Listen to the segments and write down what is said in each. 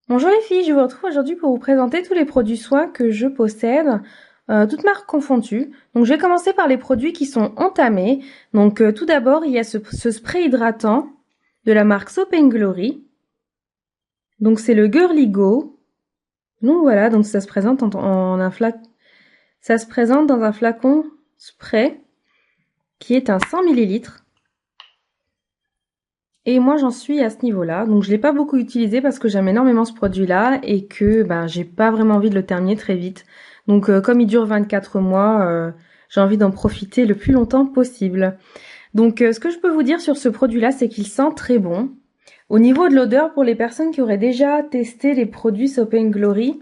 Bonjour les filles, je vous retrouve aujourd'hui pour vous présenter tous les produits soins que je possède, toutes marques confondues. Donc je vais commencer par les produits qui sont entamés. Donc tout d'abord, il y a ce spray hydratant de la marque Soap & Glory. Donc c'est le Girly Go. Donc voilà, donc ça se présente ça se présente dans un flacon spray qui est un 100 millilitres. Et moi j'en suis à ce niveau-là, donc je l'ai pas beaucoup utilisé parce que j'aime énormément ce produit-là et que j'ai pas vraiment envie de le terminer très vite. Donc comme il dure 24 mois, j'ai envie d'en profiter le plus longtemps possible. Donc ce que je peux vous dire sur ce produit-là, c'est qu'il sent très bon. Au niveau de l'odeur, pour les personnes qui auraient déjà testé les produits Soap & Glory,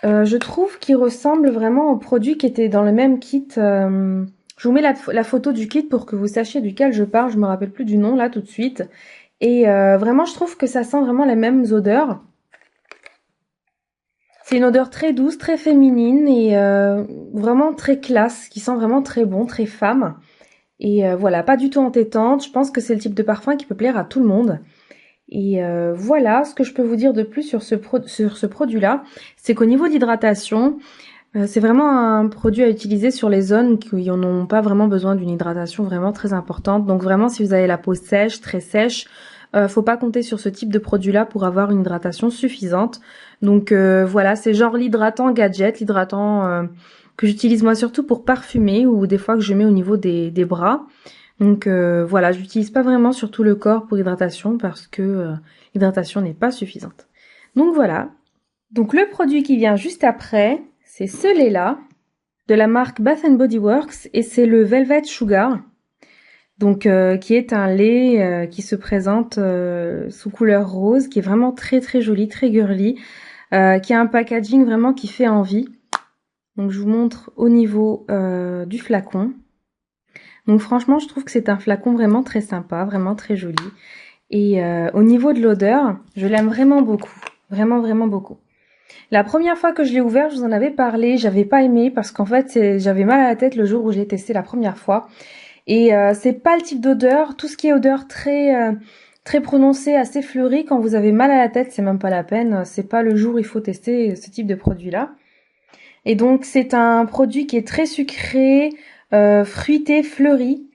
je trouve qu'il ressemble vraiment aux produits qui étaient dans le même kit. Je vous mets la photo du kit pour que vous sachiez duquel je parle. Je me rappelle plus du nom là tout de suite. Et vraiment, je trouve que ça sent vraiment les mêmes odeurs. C'est une odeur très douce, très féminine et vraiment très classe, qui sent vraiment très bon, très femme. Et voilà, pas du tout entêtante. Je pense que c'est le type de parfum qui peut plaire à tout le monde. Et voilà, ce que je peux vous dire de plus sur ce produit-là, c'est qu'au niveau de l'hydratation, c'est vraiment un produit à utiliser sur les zones qui n'ont pas vraiment besoin d'une hydratation vraiment très importante. Donc vraiment, si vous avez la peau sèche, très sèche, faut pas compter sur ce type de produit-là pour avoir une hydratation suffisante. Donc voilà, c'est genre l'hydratant gadget, l'hydratant que j'utilise moi surtout pour parfumer ou des fois que je mets au niveau des bras. Donc voilà, je l'utilise pas vraiment sur tout le corps pour hydratation parce que l'hydratation n'est pas suffisante. Donc voilà. Donc le produit qui vient juste après, c'est ce lait-là de la marque Bath Body Works et c'est le Velvet Sugar. Donc qui est un lait qui se présente sous couleur rose, qui est vraiment très très joli, très girly, qui a un packaging vraiment qui fait envie. Donc je vous montre au niveau du flacon. Donc franchement, je trouve que c'est un flacon vraiment très sympa, vraiment très joli. Et au niveau de l'odeur, je l'aime vraiment beaucoup, vraiment vraiment beaucoup. La première fois que je l'ai ouvert, je vous en avais parlé, j'avais pas aimé parce qu'en fait, j'avais mal à la tête le jour où je l'ai testé la première fois. Et c'est pas le type d'odeur, tout ce qui est odeur très prononcée, assez fleurie, quand vous avez mal à la tête, c'est même pas la peine, c'est pas le jour où il faut tester ce type de produit-là. Et donc c'est un produit qui est très sucré, fruité, fleuri,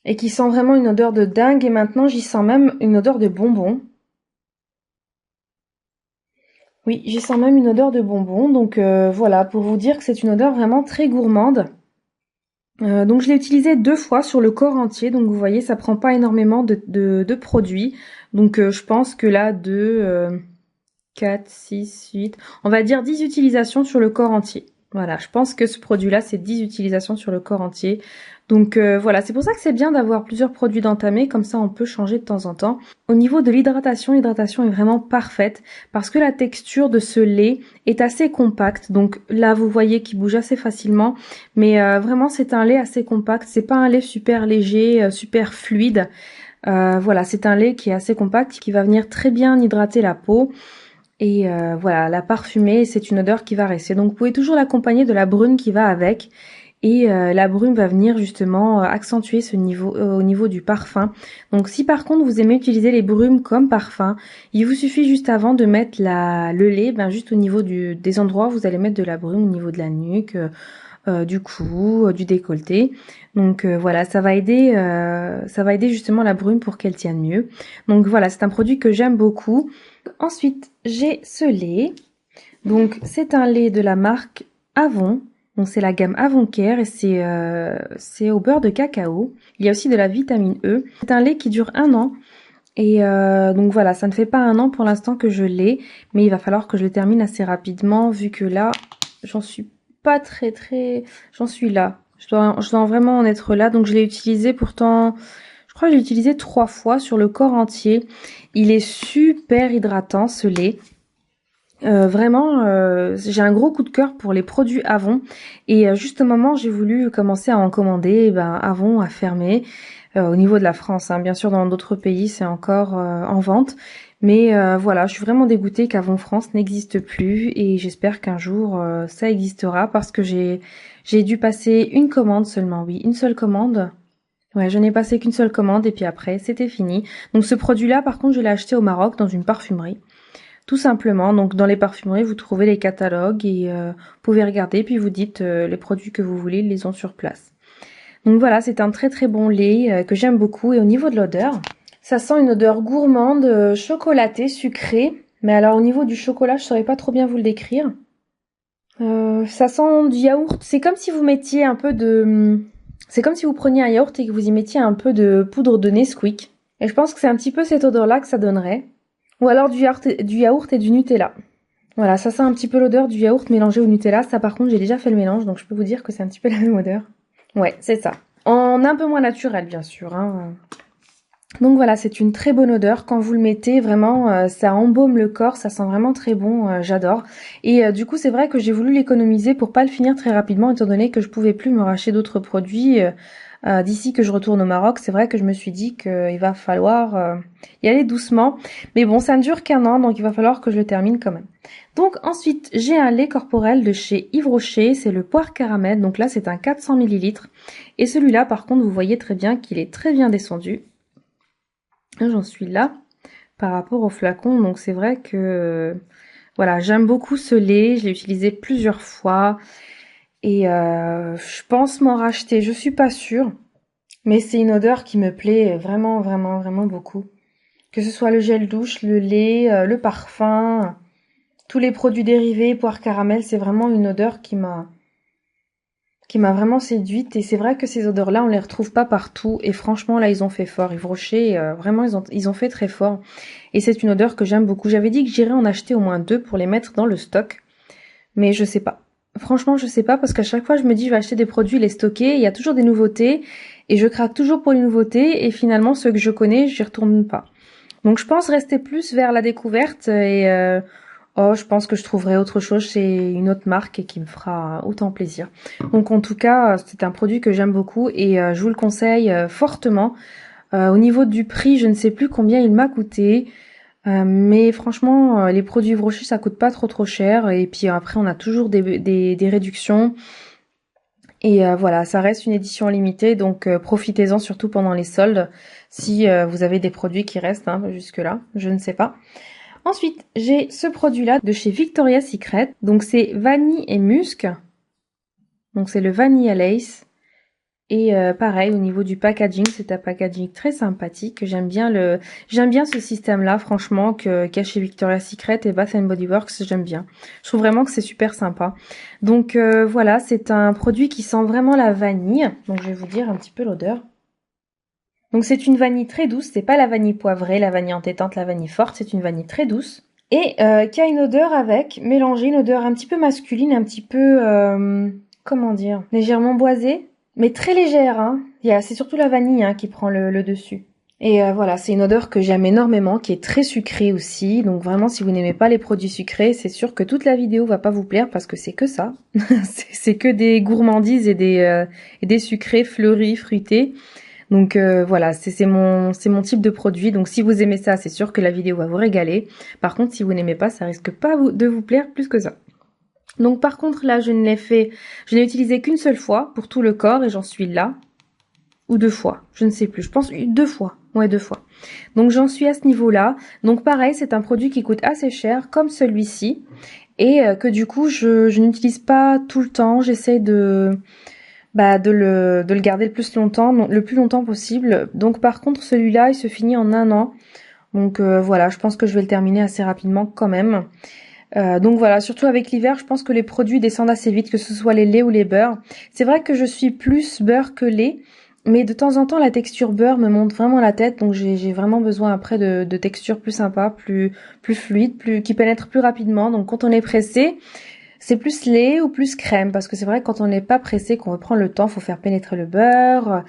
et qui sent vraiment une odeur de dingue, et maintenant j'y sens même une odeur de bonbon. Oui, j'y sens même une odeur de bonbon, donc voilà, pour vous dire que c'est une odeur vraiment très gourmande. Donc je l'ai utilisé 2 fois sur le corps entier, donc vous voyez ça prend pas énormément de produits. Donc je pense que là 4, 6, 8, on va dire 10 utilisations sur le corps entier. Voilà, je pense que ce produit-là c'est 10 utilisations sur le corps entier. Donc voilà, c'est pour ça que c'est bien d'avoir plusieurs produits d'entamés, comme ça on peut changer de temps en temps. Au niveau de l'hydratation, l'hydratation est vraiment parfaite parce que la texture de ce lait est assez compacte. Donc là vous voyez qu'il bouge assez facilement, mais vraiment c'est un lait assez compact, c'est pas un lait super léger, super fluide. Voilà, c'est un lait qui est assez compact, qui va venir très bien hydrater la peau. Et voilà, la parfumer, c'est une odeur qui va rester. Donc vous pouvez toujours l'accompagner de la brume qui va avec. Et la brume va venir justement accentuer ce niveau au niveau du parfum. Donc si par contre vous aimez utiliser les brumes comme parfum, il vous suffit juste avant de mettre le lait, juste au niveau des endroits où vous allez mettre de la brume, au niveau de la nuque, du cou, du décolleté. Donc voilà, ça va aider justement la brume pour qu'elle tienne mieux. Donc voilà, c'est un produit que j'aime beaucoup. Ensuite, j'ai ce lait. Donc c'est un lait de la marque Avon. Donc c'est la gamme Avon Care et c'est au beurre de cacao. Il y a aussi de la vitamine E. C'est un lait qui dure 1 an. Et donc voilà, ça ne fait pas 1 an pour l'instant que je l'ai, mais il va falloir que je le termine assez rapidement vu que là, j'en suis pas j'en suis là. Je dois vraiment en être là. Donc je l'ai utilisé pourtant, je crois que je l'ai utilisé 3 fois sur le corps entier. Il est super hydratant ce lait. Vraiment, j'ai un gros coup de cœur pour les produits Avon et juste au moment j'ai voulu commencer à en commander, Avon a fermé au niveau de la France, hein. Bien sûr dans d'autres pays c'est encore en vente, mais voilà, je suis vraiment dégoûtée qu'Avon France n'existe plus et j'espère qu'un jour ça existera parce que j'ai dû passer une commande seulement, oui, une seule commande Ouais, je n'ai passé qu'une seule commande et puis après, c'était fini. Donc ce produit-là, par contre, je l'ai acheté au Maroc dans une parfumerie. Tout simplement. Donc dans les parfumeries, vous trouvez les catalogues et vous pouvez regarder, puis vous dites les produits que vous voulez, ils les ont sur place. Donc voilà, c'est un très très bon lait que j'aime beaucoup. Et au niveau de l'odeur, ça sent une odeur gourmande, chocolatée, sucrée. Mais alors au niveau du chocolat, je saurais pas trop bien vous le décrire. Ça sent du yaourt. C'est comme si vous mettiez un peu de... C'est comme si vous preniez un yaourt et que vous y mettiez un peu de poudre de Nesquik. Et je pense que c'est un petit peu cette odeur-là que ça donnerait. Ou alors du yaourt et du Nutella. Voilà, ça sent un petit peu l'odeur du yaourt mélangé au Nutella. Ça par contre, j'ai déjà fait le mélange, donc je peux vous dire que c'est un petit peu la même odeur. Ouais, c'est ça. En un peu moins naturel, bien sûr, hein. Donc voilà, c'est une très bonne odeur. Quand vous le mettez, vraiment, ça embaume le corps, ça sent vraiment très bon, j'adore. Et du coup, c'est vrai que j'ai voulu l'économiser pour pas le finir très rapidement, étant donné que je pouvais plus me racheter d'autres produits d'ici que je retourne au Maroc. C'est vrai que je me suis dit qu'il va falloir y aller doucement. Mais bon, ça ne dure qu'un an, donc il va falloir que je le termine quand même. Donc ensuite, j'ai un lait corporel de chez Yves Rocher, c'est le poire caramel. Donc là, c'est un 400 millilitres. Et celui-là, par contre, vous voyez très bien qu'il est très bien descendu. J'en suis là par rapport au flacon, donc c'est vrai que voilà, j'aime beaucoup ce lait, je l'ai utilisé plusieurs fois et je pense m'en racheter, je suis pas sûre, mais c'est une odeur qui me plaît vraiment vraiment vraiment beaucoup. Que ce soit le gel douche, le lait, le parfum, tous les produits dérivés, poire caramel, c'est vraiment une odeur qui m'a vraiment séduite. Et c'est vrai que ces odeurs-là, on les retrouve pas partout. Et franchement, là, ils ont fait fort. Yves Rocher, vraiment, ils ont fait très fort. Et c'est une odeur que j'aime beaucoup. J'avais dit que j'irais en acheter au moins 2 pour les mettre dans le stock. Mais je sais pas. Franchement, je sais pas parce qu'à chaque fois, je me dis, je vais acheter des produits, les stocker. Il y a toujours des nouveautés. Et je craque toujours pour les nouveautés. Et finalement, ceux que je connais, j'y retourne pas. Donc, je pense rester plus vers la découverte et oh, je pense que je trouverai autre chose chez une autre marque et qui me fera autant plaisir. Donc en tout cas, c'est un produit que j'aime beaucoup et je vous le conseille fortement. Au niveau du prix, je ne sais plus combien il m'a coûté, mais franchement, les produits Rocher, ça coûte pas trop cher. Et puis après, on a toujours des réductions. Et voilà, ça reste une édition limitée, donc profitez-en surtout pendant les soldes, si vous avez des produits qui restent jusque-là, je ne sais pas. Ensuite, j'ai ce produit-là de chez Victoria's Secret. Donc c'est vanille et musc. Donc c'est le Vanilla Lace. Et pareil, au niveau du packaging, c'est un packaging très sympathique. J'aime bien ce système-là, franchement, qu'il y a chez Victoria's Secret et Bath Body Works, j'aime bien. Je trouve vraiment que c'est super sympa. Donc voilà, c'est un produit qui sent vraiment la vanille. Donc je vais vous dire un petit peu l'odeur. Donc c'est une vanille très douce, c'est pas la vanille poivrée, la vanille entêtante, la vanille forte, c'est une vanille très douce. Et qui a une odeur avec, mélangée, une odeur un petit peu masculine, un petit peu, comment dire, légèrement boisée, mais très légère, hein. C'est surtout la vanille qui prend le dessus. Et voilà, c'est une odeur que j'aime énormément, qui est très sucrée aussi. Donc vraiment, si vous n'aimez pas les produits sucrés, c'est sûr que toute la vidéo va pas vous plaire parce que c'est que ça. c'est que des gourmandises et des sucrés fleuris, fruités. Donc voilà, c'est mon type de produit. Donc si vous aimez ça, c'est sûr que la vidéo va vous régaler. Par contre, si vous n'aimez pas, ça risque pas de vous plaire plus que ça. Donc par contre là, je n'ai utilisé qu'une seule fois pour tout le corps et j'en suis là. Ou 2 fois, je ne sais plus. Je pense 2 fois. Ouais, 2 fois. Donc j'en suis à ce niveau-là. Donc pareil, c'est un produit qui coûte assez cher, comme celui-ci. Et que du coup, je n'utilise pas tout le temps. J'essaie de le garder le plus longtemps possible. Donc par contre, celui-là, il se finit en un an. Donc voilà, je pense que je vais le terminer assez rapidement quand même. Donc voilà, surtout avec l'hiver, je pense que les produits descendent assez vite, que ce soit les laits ou les beurres. C'est vrai que je suis plus beurre que lait, mais de temps en temps, la texture beurre me monte vraiment la tête, donc j'ai vraiment besoin après de textures plus sympas, plus fluides, qui pénètrent plus rapidement. Donc quand on est pressé, c'est plus lait ou plus crème, parce que c'est vrai que quand on n'est pas pressé, qu'on veut prendre le temps, faut faire pénétrer le beurre,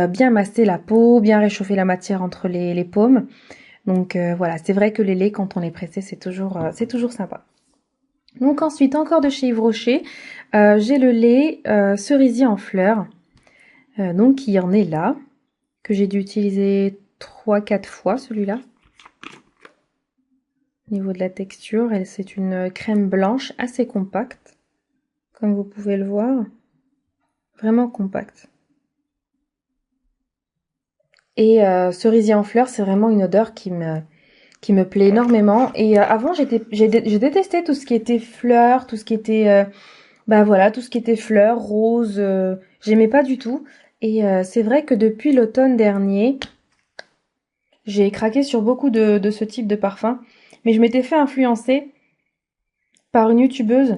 bien masser la peau, bien réchauffer la matière entre les paumes. Donc voilà, c'est vrai que les laits, quand on est pressé, c'est toujours sympa. Donc ensuite, encore de chez Yves Rocher, j'ai le lait cerisier en fleurs, donc qui en est là, que j'ai dû utiliser 3-4 fois celui-là. Au niveau de la texture, c'est une crème blanche assez compacte, comme vous pouvez le voir, vraiment compacte. Et cerisier en fleurs, c'est vraiment une odeur qui me plaît énormément. Et avant, j'ai détesté tout ce qui était fleurs, tout ce qui était, bah voilà, tout ce qui était fleurs, roses, j'aimais pas du tout. Et c'est vrai que depuis l'automne dernier, j'ai craqué sur beaucoup de ce type de parfum. Mais je m'étais fait influencer par une youtubeuse.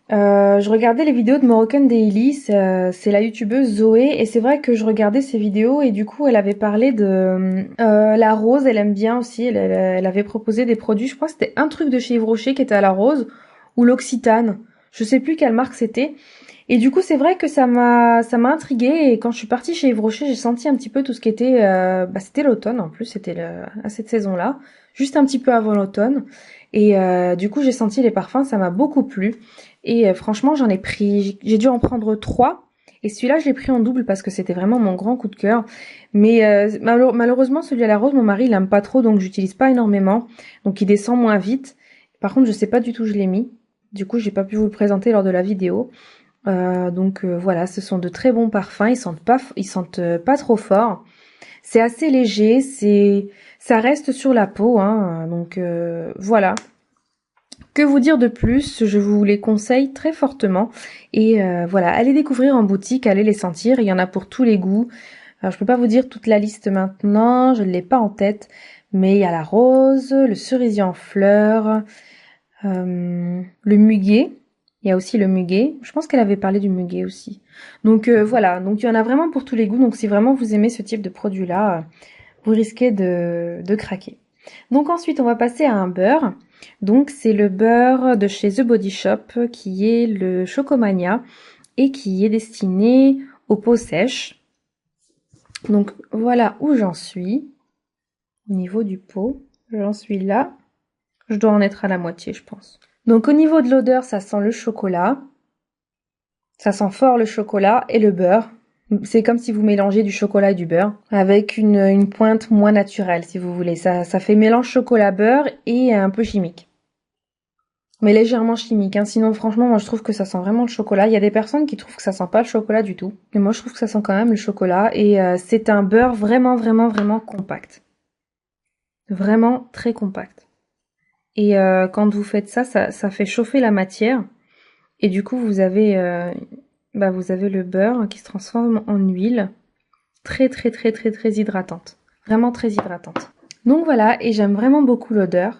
Je regardais les vidéos de Moroccan Daily, c'est la youtubeuse Zoé, et c'est vrai que je regardais ses vidéos et du coup elle avait parlé de la rose, elle aime bien aussi, elle avait proposé des produits, je crois que c'était un truc de chez Yves Rocher qui était à la rose, ou l'Occitane, je sais plus quelle marque c'était, et du coup c'est vrai que ça m'a intriguée, et quand je suis partie chez Yves Rocher j'ai senti un petit peu tout ce qui était, bah c'était l'automne en plus, c'était à cette saison-là, juste un petit peu avant l'automne, et du coup j'ai senti les parfums, ça m'a beaucoup plu. Et franchement, j'en ai pris, j'ai dû en prendre 3. Et celui-là, je l'ai pris en double parce que c'était vraiment mon grand coup de cœur. Mais malheureusement, celui à la rose, mon mari, il aime pas trop, donc j'utilise pas énormément. Donc il descend moins vite. Par contre, je sais pas du tout où je l'ai mis. Du coup, j'ai pas pu vous le présenter lors de la vidéo. Voilà, ce sont de très bons parfums. Ils sentent pas trop fort. C'est assez léger. Ça reste sur la peau, hein. Donc voilà. Que vous dire de plus? Je vous les conseille très fortement. Et voilà, allez découvrir en boutique, allez les sentir. Il y en a pour tous les goûts. Alors, je peux pas vous dire toute la liste maintenant, je ne l'ai pas en tête. Mais il y a la rose, le cerisier en fleurs, le muguet. Il y a aussi le muguet. Je pense qu'elle avait parlé du muguet aussi. Donc voilà, donc il y en a vraiment pour tous les goûts. Donc si vraiment vous aimez ce type de produit-là, vous risquez de craquer. Donc ensuite, on va passer à un beurre. Donc c'est le beurre de chez The Body Shop qui est le Chocomania et qui est destiné aux peaux sèches. Donc voilà où j'en suis. Au niveau du pot, j'en suis là. Je dois en être à la moitié, je pense. Donc au niveau de l'odeur, ça sent le chocolat. Ça sent fort le chocolat et le beurre. C'est comme si vous mélangez du chocolat et du beurre avec une pointe moins naturelle, si vous voulez. Ça fait mélange chocolat-beurre et un peu chimique. Mais légèrement chimique, hein. Sinon, franchement, moi, je trouve que ça sent vraiment le chocolat. Il y a des personnes qui trouvent que ça sent pas le chocolat du tout. Mais moi, je trouve que ça sent quand même le chocolat. Et c'est un beurre vraiment, vraiment, vraiment compact. Vraiment très compact. Et quand vous faites ça, ça fait chauffer la matière. Et du coup, vous avez le beurre qui se transforme en huile. Très, très, très, très, très hydratante. Vraiment très hydratante. Donc voilà, et j'aime vraiment beaucoup l'odeur.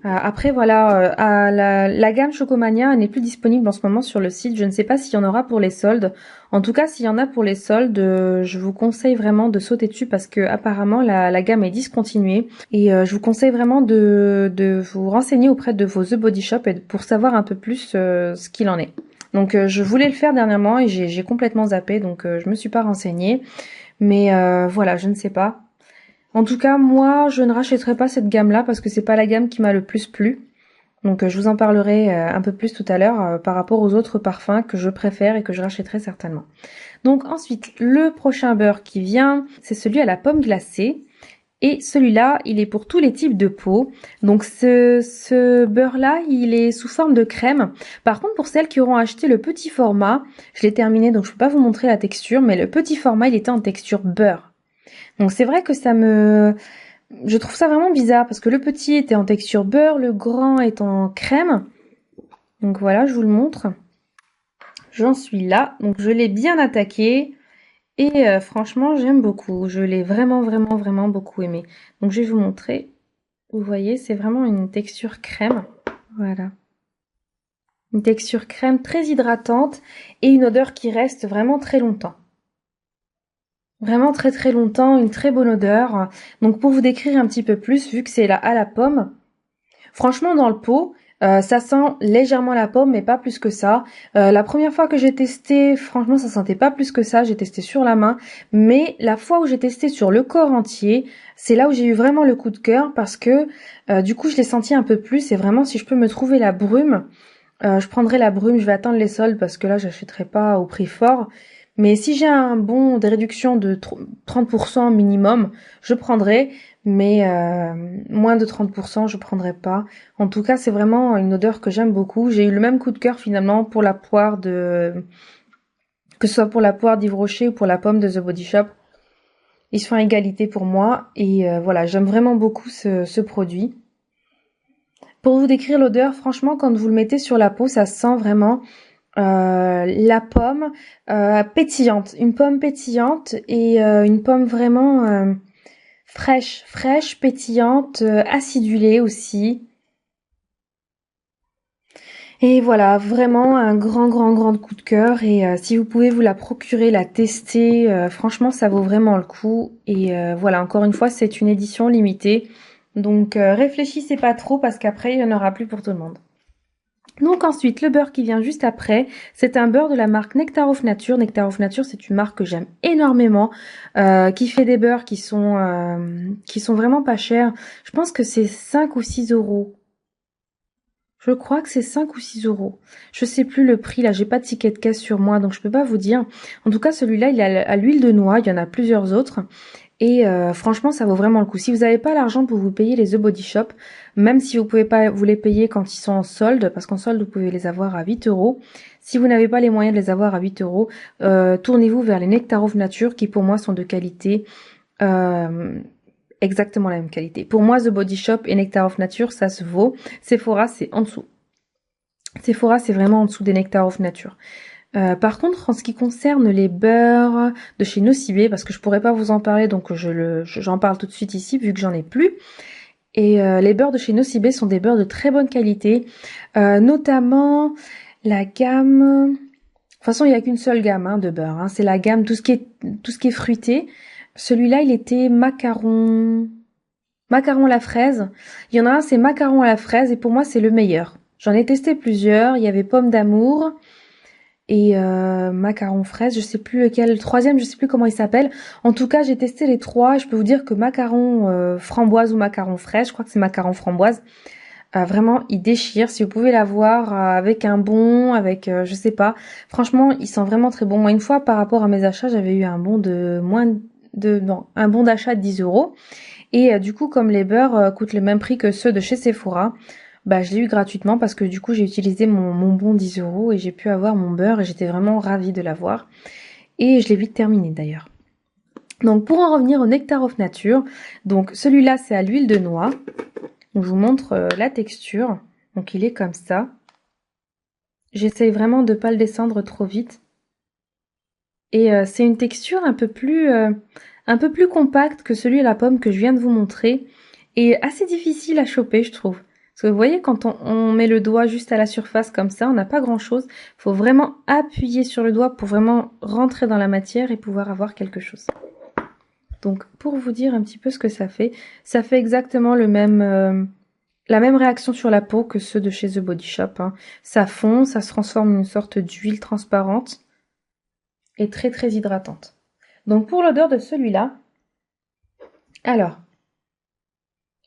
Après voilà, la gamme Chocomania n'est plus disponible en ce moment sur le site. Je ne sais pas s'il y en aura pour les soldes. En tout cas, s'il y en a pour les soldes, je vous conseille vraiment de sauter dessus parce que apparemment la gamme est discontinuée. Et je vous conseille vraiment de vous renseigner auprès de vos The Body Shop pour savoir un peu plus ce qu'il en est. Donc je voulais le faire dernièrement et j'ai complètement zappé, donc je me suis pas renseignée. Mais voilà, je ne sais pas. En tout cas, moi, je ne rachèterai pas cette gamme-là parce que c'est pas la gamme qui m'a le plus plu. Donc je vous en parlerai un peu plus tout à l'heure par rapport aux autres parfums que je préfère et que je rachèterai certainement. Donc ensuite, le prochain beurre qui vient, c'est celui à la pomme glacée. Et celui-là, il est pour tous les types de peau. Donc ce beurre-là, il est sous forme de crème. Par contre, pour celles qui auront acheté le petit format, je l'ai terminé, donc je peux pas vous montrer la texture, mais le petit format, il était en texture beurre. Donc c'est vrai que je trouve ça vraiment bizarre parce que le petit était en texture beurre, le grand est en crème. Donc voilà, je vous le montre. J'en suis là. Donc je l'ai bien attaqué. Et franchement, j'aime beaucoup. Je l'ai vraiment, vraiment, vraiment beaucoup aimé. Donc je vais vous montrer. Vous voyez, c'est vraiment une texture crème. Voilà. Une texture crème très hydratante et une odeur qui reste vraiment très longtemps. Vraiment très très longtemps, une très bonne odeur. Donc pour vous décrire un petit peu plus, vu que c'est là à la pomme, franchement dans le pot, ça sent légèrement la pomme, mais pas plus que ça. La première fois que j'ai testé, franchement ça sentait pas plus que ça, j'ai testé sur la main. Mais la fois où j'ai testé sur le corps entier, c'est là où j'ai eu vraiment le coup de cœur parce que du coup je l'ai senti un peu plus et vraiment si je peux me trouver la brume, je prendrai la brume, je vais attendre les soldes parce que là j'achèterai pas au prix fort. Mais si j'ai un bon de réduction de 30% minimum, je prendrai. Mais moins de 30%, je prendrai pas. En tout cas, c'est vraiment une odeur que j'aime beaucoup. J'ai eu le même coup de cœur finalement pour la poire que ce soit pour la poire d'Yves Rocher ou pour la pomme de The Body Shop. Ils sont à égalité pour moi et voilà, j'aime vraiment beaucoup ce produit. Pour vous décrire l'odeur, franchement, quand vous le mettez sur la peau, ça sent vraiment la pomme pétillante, une pomme pétillante et une pomme vraiment fraîche, pétillante, acidulée aussi. Et voilà, vraiment un grand coup de cœur. Et si vous pouvez vous la procurer, la tester, franchement, ça vaut vraiment le coup. Et voilà, encore une fois, c'est une édition limitée. Donc réfléchissez pas trop parce qu'après, il n'y en aura plus pour tout le monde. Donc ensuite, le beurre qui vient juste après, c'est un beurre de la marque Nectar of Nature. Nectar of Nature, c'est une marque que j'aime énormément, qui fait des beurres qui sont vraiment pas chers. Je pense que c'est 5 ou 6 euros. Je crois que c'est 5 ou 6 euros. Je sais plus le prix, là, j'ai pas de ticket de caisse sur moi, donc je peux pas vous dire. En tout cas, celui-là, il est à l'huile de noix, il y en a plusieurs autres. Et franchement, ça vaut vraiment le coup. Si vous n'avez pas l'argent pour vous payer les The Body Shop, même si vous pouvez pas vous les payer quand ils sont en solde, parce qu'en solde, vous pouvez les avoir à 8 euros. Si vous n'avez pas les moyens de les avoir à 8 euros, tournez-vous vers les Nectar of Nature, qui pour moi sont de qualité, exactement la même qualité. Pour moi, The Body Shop et Nectar of Nature, ça se vaut. Sephora, c'est en dessous. Sephora, c'est vraiment en dessous des Nectar of Nature. Par contre, en ce qui concerne les beurres de chez Nocibé, parce que je pourrais pas vous en parler, donc j'en parle tout de suite ici, vu que j'en ai plus. Et les beurres de chez Nocibé sont des beurres de très bonne qualité, notamment la gamme. De toute façon, il n'y a qu'une seule gamme de beurre. Hein. C'est la gamme tout ce qui est fruité. Celui-là, il était macaron à la fraise. Il y en a un, c'est macaron à la fraise, et pour moi, c'est le meilleur. J'en ai testé plusieurs. Il y avait pomme d'amour et macaron fraise, je sais plus lequel, le troisième, je sais plus comment il s'appelle. En tout cas, j'ai testé les trois. Je peux vous dire que macaron framboise ou macaron fraise, je crois que c'est macaron framboise, vraiment, il déchire. Si vous pouvez l'avoir avec un bon, avec je sais pas. Franchement, il sent vraiment très bon. Moi, une fois, par rapport à mes achats, j'avais eu un bon de un bon d'achat de 10 euros. Et du coup, comme les beurres coûtent le même prix que ceux de chez Sephora, bah je l'ai eu gratuitement parce que du coup j'ai utilisé mon bon 10 euros et j'ai pu avoir mon beurre et j'étais vraiment ravie de l'avoir. Et je l'ai vite terminé d'ailleurs. Donc pour en revenir au Nectar of Nature, donc celui-là c'est à l'huile de noix. Donc je vous montre la texture. Donc il est comme ça. J'essaye vraiment de pas le descendre trop vite. Et c'est une texture un peu plus compacte que celui à la pomme que je viens de vous montrer et assez difficile à choper, je trouve. Parce que vous voyez, quand on met le doigt juste à la surface comme ça, on n'a pas grand-chose. Il faut vraiment appuyer sur le doigt pour vraiment rentrer dans la matière et pouvoir avoir quelque chose. Donc, pour vous dire un petit peu ce que ça fait exactement la même réaction sur la peau que ceux de chez The Body Shop. Hein. Ça fond, ça se transforme en une sorte d'huile transparente et très hydratante. Donc, pour l'odeur de celui-là, alors,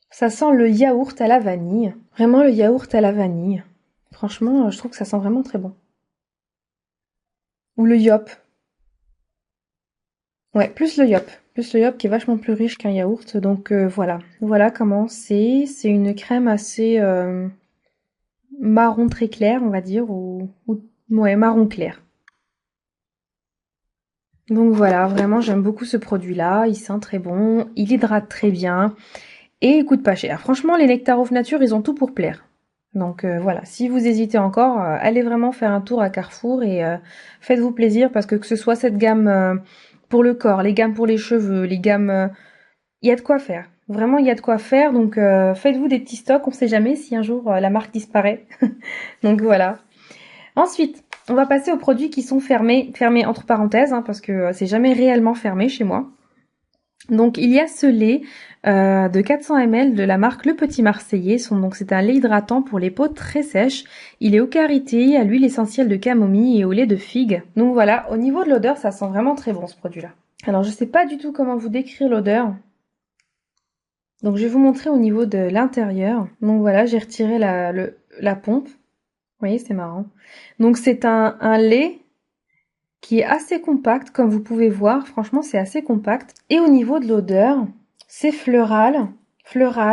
ça sent le yaourt à la vanille. Vraiment le yaourt à la vanille. Franchement, je trouve que ça sent vraiment très bon. Ou le yop. Ouais, plus le yop. Plus le yop qui est vachement plus riche qu'un yaourt. Donc voilà. Voilà comment c'est. C'est une crème assez marron très clair, on va dire. Ouais, marron clair. Donc voilà, vraiment j'aime beaucoup ce produit-là. Il sent très bon. Il hydrate très bien. Et il coûte pas cher. Franchement, les Nectar of Nature, ils ont tout pour plaire. Donc voilà, si vous hésitez encore, allez vraiment faire un tour à Carrefour et faites-vous plaisir parce que ce soit cette gamme pour le corps, les gammes pour les cheveux, les gammes... Il y a de quoi faire. Vraiment, il y a de quoi faire. Donc faites-vous des petits stocks, on sait jamais si un jour la marque disparaît. Donc voilà. Ensuite, on va passer aux produits qui sont fermés entre parenthèses, hein, parce que c'est jamais réellement fermé chez moi. Donc il y a ce lait de 400 ml de la marque Le Petit Marseillais. Donc c'est un lait hydratant pour les peaux très sèches. Il est au karité, à l'huile essentielle de camomille et au lait de figue. Donc voilà, au niveau de l'odeur, ça sent vraiment très bon ce produit-là. Alors je sais pas du tout comment vous décrire l'odeur. Donc je vais vous montrer au niveau de l'intérieur. Donc voilà, j'ai retiré la pompe. Vous voyez, c'est marrant. Donc c'est un lait qui est assez compact, comme vous pouvez voir. Franchement, c'est assez compact. Et au niveau de l'odeur, c'est floral,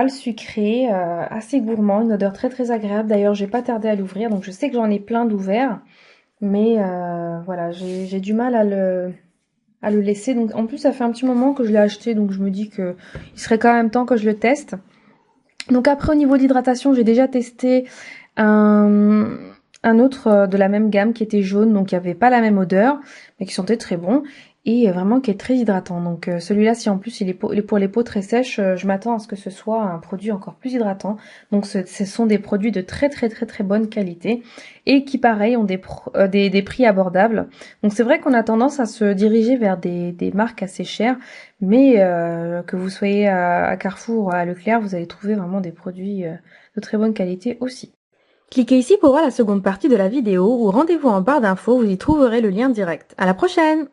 sucré, assez gourmand, une odeur très agréable. D'ailleurs, j'ai pas tardé à l'ouvrir, donc je sais que j'en ai plein d'ouverts, mais voilà, j'ai du mal à à le laisser. Donc en plus ça fait un petit moment que je l'ai acheté, donc je me dis que il serait quand même temps que je le teste. Donc après au niveau d'hydratation, j'ai déjà testé un, un autre de la même gamme qui était jaune, donc qui avait pas la même odeur, mais qui sentait très bon et vraiment qui est très hydratant. Donc celui-là, si en plus il est pour les peaux très sèches, je m'attends à ce que ce soit un produit encore plus hydratant. Donc ce sont des produits de très très très très bonne qualité et qui pareil ont des prix abordables. Donc c'est vrai qu'on a tendance à se diriger vers des marques assez chères, mais que vous soyez à Carrefour ou à Leclerc, vous allez trouver vraiment des produits de très bonne qualité aussi. Cliquez ici pour voir la seconde partie de la vidéo ou rendez-vous en barre d'infos, vous y trouverez le lien direct. À la prochaine!